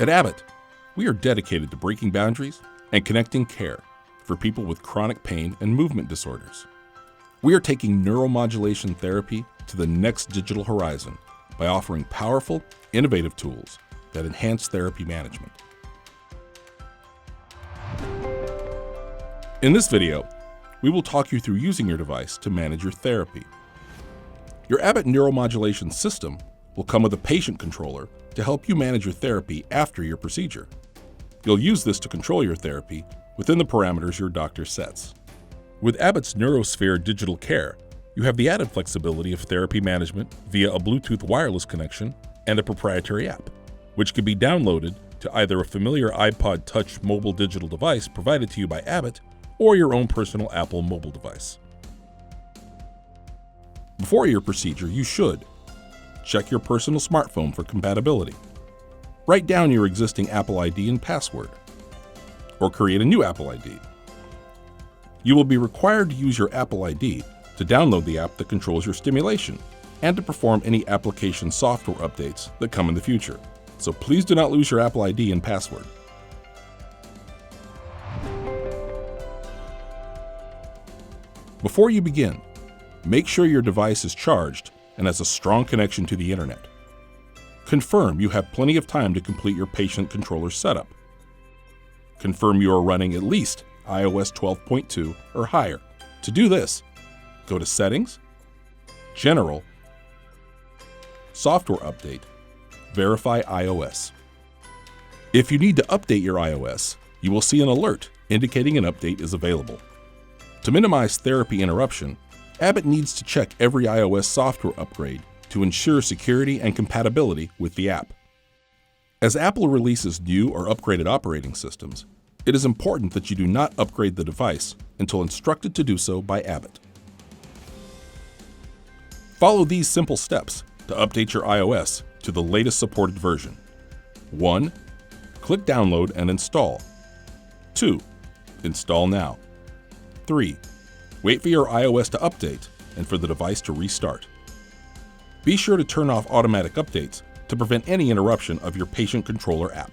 At Abbott, we are dedicated to breaking boundaries and connecting care for people with chronic pain and movement disorders. We are taking neuromodulation therapy to the next digital horizon by offering powerful, innovative tools that enhance therapy management. In this video, we will talk you through using your device to manage your therapy. Your Abbott Neuromodulation System will come with a patient controller to help you manage your therapy after your procedure. You'll use this to control your therapy within the parameters your doctor sets. With Abbott's NeuroSphere Digital Care, you have the added flexibility of therapy management via a Bluetooth wireless connection and a proprietary app, which can be downloaded to either a familiar iPod Touch mobile digital device provided to you by Abbott or your own personal Apple mobile device. Before your procedure, you should check your personal smartphone for compatibility. Write down your existing Apple ID and password, or create a new Apple ID. You will be required to use your Apple ID to download the app that controls your stimulation and to perform any application software updates that come in the future. So please do not lose your Apple ID and password. Before you begin, make sure your device is charged and has a strong connection to the internet. Confirm you have plenty of time to complete your patient controller setup. Confirm you are running at least iOS 12.2 or higher. To do this, go to Settings, General, Software Update, Verify iOS. If you need to update your iOS, you will see an alert indicating an update is available. To minimize therapy interruption, Abbott needs to check every iOS software upgrade to ensure security and compatibility with the app. As Apple releases new or upgraded operating systems, it is important that you do not upgrade the device until instructed to do so by Abbott. Follow these simple steps to update your iOS to the latest supported version. 1. Click Download and Install. 2. Install now. 3. Wait for your iOS to update and for the device to restart. Be sure to turn off automatic updates to prevent any interruption of your patient controller app.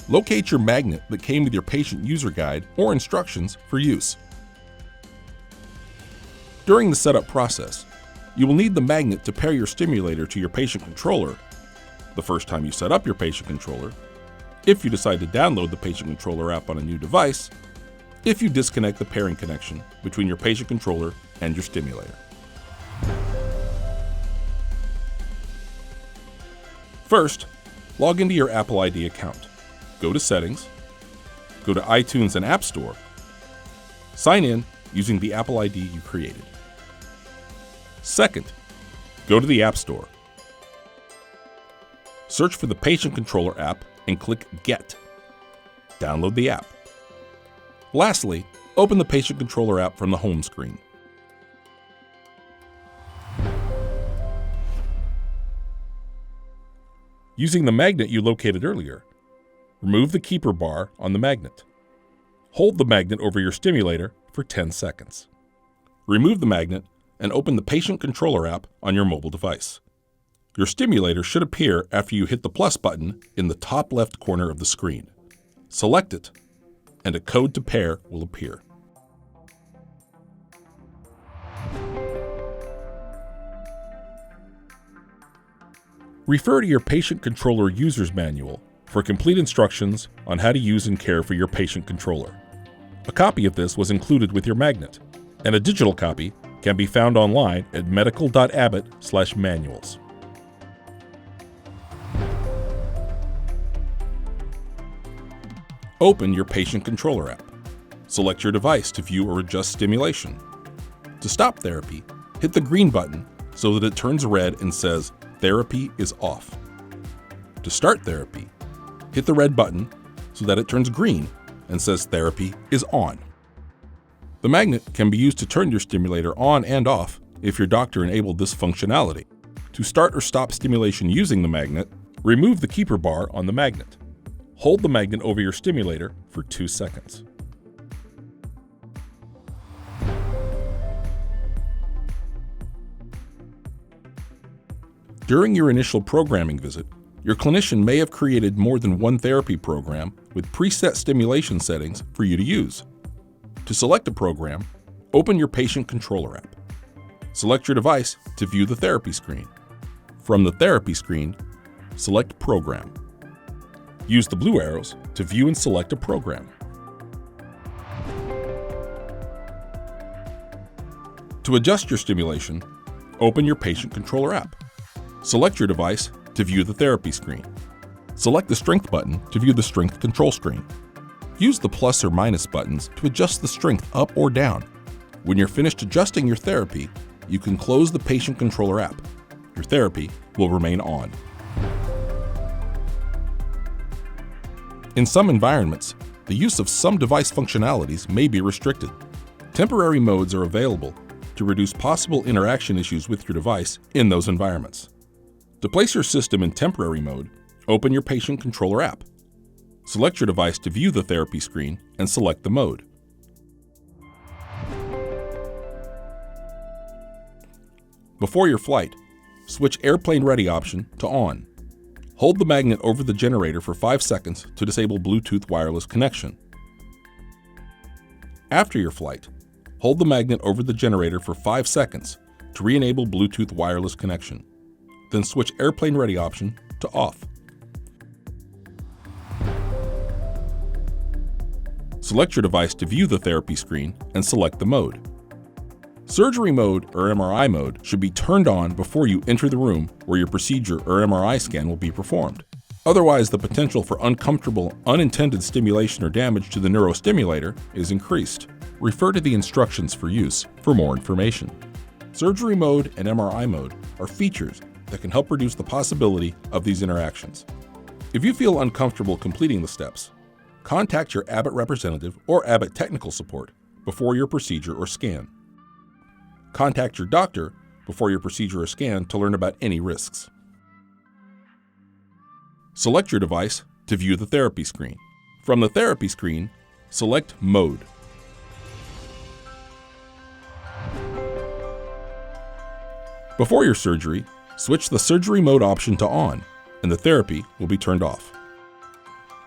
Locate your magnet that came with your patient user guide or instructions for use. During the setup process, you will need the magnet to pair your stimulator to your patient controller the first time you set up your patient controller, if you decide to download the patient controller app on a new device, if you disconnect the pairing connection between your patient controller and your stimulator. First, log into your Apple ID account. Go to Settings, go to iTunes and App Store, sign in using the Apple ID you created. Second, go to the App Store. Search for the Patient Controller app and click Get. Download the app. Lastly, open the Patient Controller app from the home screen. Using the magnet you located earlier, remove the keeper bar on the magnet. Hold the magnet over your stimulator for 10 seconds. Remove the magnet and open the Patient Controller app on your mobile device. Your stimulator should appear after you hit the plus button in the top left corner of the screen. Select it, and a code to pair will appear. Refer to your Patient Controller User's Manual for complete instructions on how to use and care for your patient controller. A copy of this was included with your magnet, and a digital copy can be found online at medical.abbott/manuals. Open your Patient Controller app. Select your device to view or adjust stimulation. To stop therapy, hit the green button so that it turns red and says, "Therapy is off." To start therapy, hit the red button so that it turns green and says, "Therapy is on." The magnet can be used to turn your stimulator on and off if your doctor enabled this functionality. To start or stop stimulation using the magnet, remove the keeper bar on the magnet. Hold the magnet over your stimulator for 2 seconds. During your initial programming visit, Your clinician may have created more than one therapy program with preset stimulation settings for you to use. To select a program, open your patient controller app. Select your device to view the therapy screen. From the therapy screen, select Program. Use the blue arrows to view and select a program. To adjust your stimulation, open your patient controller app. Select your device to view the therapy screen. Select the strength button to view the strength control screen. Use the plus or minus buttons to adjust the strength up or down. When you're finished adjusting your therapy, you can close the patient controller app. Your therapy will remain on. In some environments, the use of some device functionalities may be restricted. Temporary modes are available to reduce possible interaction issues with your device in those environments. To place your system in temporary mode, open your patient controller app. Select your device to view the therapy screen and select the mode. Before your flight, switch Airplane Ready option to on. Hold the magnet over the generator for 5 seconds to disable Bluetooth wireless connection. After your flight, hold the magnet over the generator for 5 seconds to re-enable Bluetooth wireless connection. Then switch Airplane Ready option to off. Select your device to view the therapy screen and select the mode. Surgery mode or MRI mode should be turned on before you enter the room where your procedure or MRI scan will be performed. Otherwise, the potential for uncomfortable, unintended stimulation or damage to the neurostimulator is increased. Refer to the instructions for use for more information. Surgery mode and MRI mode are features that can help reduce the possibility of these interactions. If you feel uncomfortable completing the steps, contact your Abbott representative or Abbott technical support before your procedure or scan. Contact your doctor before your procedure or scan to learn about any risks. Select your device to view the therapy screen. From the therapy screen, select Mode. Before your surgery, switch the surgery mode option to on, and the therapy will be turned off.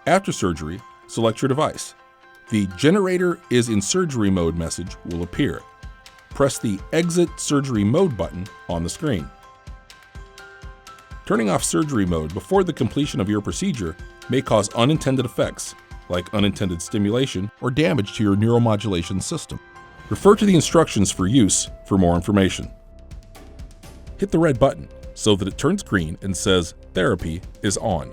After surgery, select your device. The "Generator is in surgery mode" message will appear. Press the Exit Surgery Mode button on the screen. Turning off surgery mode before the completion of your procedure may cause unintended effects, like unintended stimulation or damage to your neuromodulation system. Refer to the instructions for use for more information. Hit the red button so that it turns green and says "Therapy is on."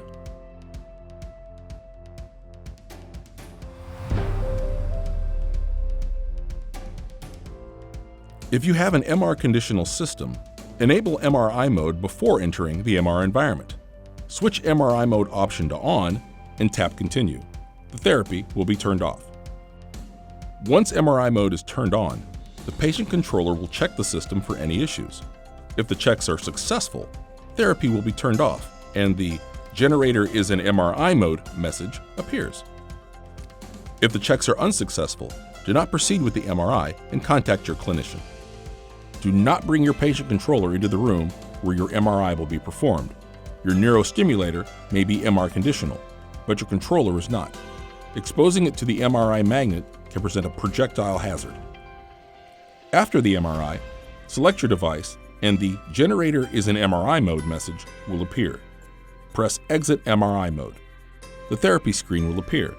If you have an MR conditional system, enable MRI mode before entering the MR environment. Switch MRI mode option to on and tap Continue. The therapy will be turned off. Once MRI mode is turned on, the patient controller will check the system for any issues. If the checks are successful, therapy will be turned off and the "Generator is in MRI mode" message appears. If the checks are unsuccessful, do not proceed with the MRI and contact your clinician. Do not bring your patient controller into the room where your MRI will be performed. Your neurostimulator may be MR conditional, but your controller is not. Exposing it to the MRI magnet can present a projectile hazard. After the MRI, select your device and the "Generator is in MRI mode" message will appear. Press Exit MRI mode. The therapy screen will appear.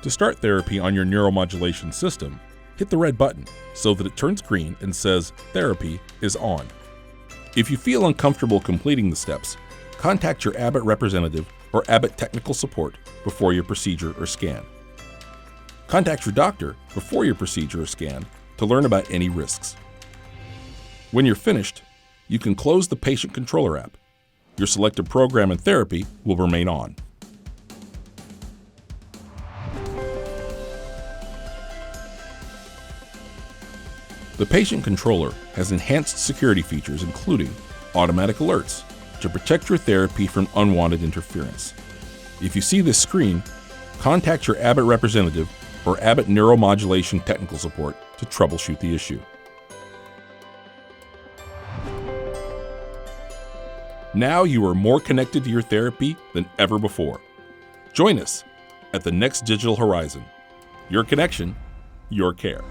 To start therapy on your neuromodulation system, hit the red button so that it turns green and says "Therapy is on." If you feel uncomfortable completing the steps, contact your Abbott representative or Abbott technical support before your procedure or scan. Contact your doctor before your procedure or scan to learn about any risks. When you're finished, you can close the patient controller app. Your selected program and therapy will remain on. The patient controller has enhanced security features including automatic alerts to protect your therapy from unwanted interference. If you see this screen, contact your Abbott representative or Abbott Neuromodulation technical support to troubleshoot the issue. Now you are more connected to your therapy than ever before. Join us at the next digital horizon. Your connection, your care.